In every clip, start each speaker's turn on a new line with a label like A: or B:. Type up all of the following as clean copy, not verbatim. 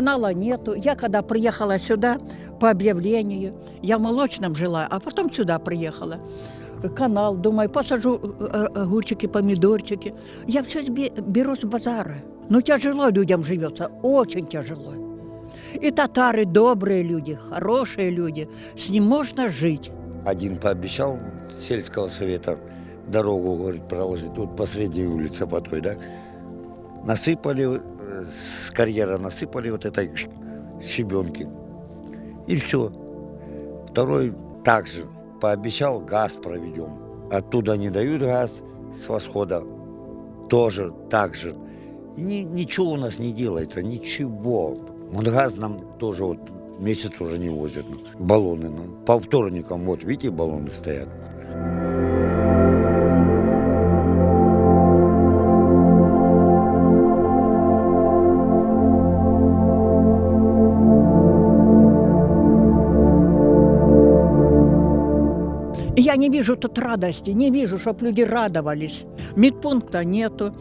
A: канала нету. Я когда приехала сюда по объявлению, я в Молочном жила, а потом сюда приехала. Канал, думаю, посажу огурчики, помидорчики. Я все беру с базара. Ну, тяжело людям живется, очень тяжело. И татары добрые люди, хорошие люди, с ним можно жить.
B: Один пообещал сельского совета дорогу, говорит, проложить тут посреди улицы по той, да. Насыпали, с карьера насыпали вот этой щебенки. И все. Второй также пообещал, газ проведем. Оттуда не дают газ с восхода. Тоже так же. И ничего у нас не делается, ничего. Вот газ нам тоже вот месяц уже не возят. Баллоны. По вторникам, вот видите, баллоны стоят.
A: Я не вижу тут радости, не вижу, чтобы люди радовались. Медпункта нету,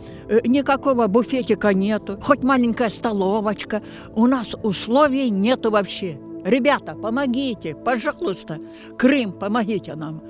A: никакого буфетика нету, хоть маленькая столовочка. У нас условий нету вообще. Ребята, помогите, пожалуйста. Крым, помогите нам.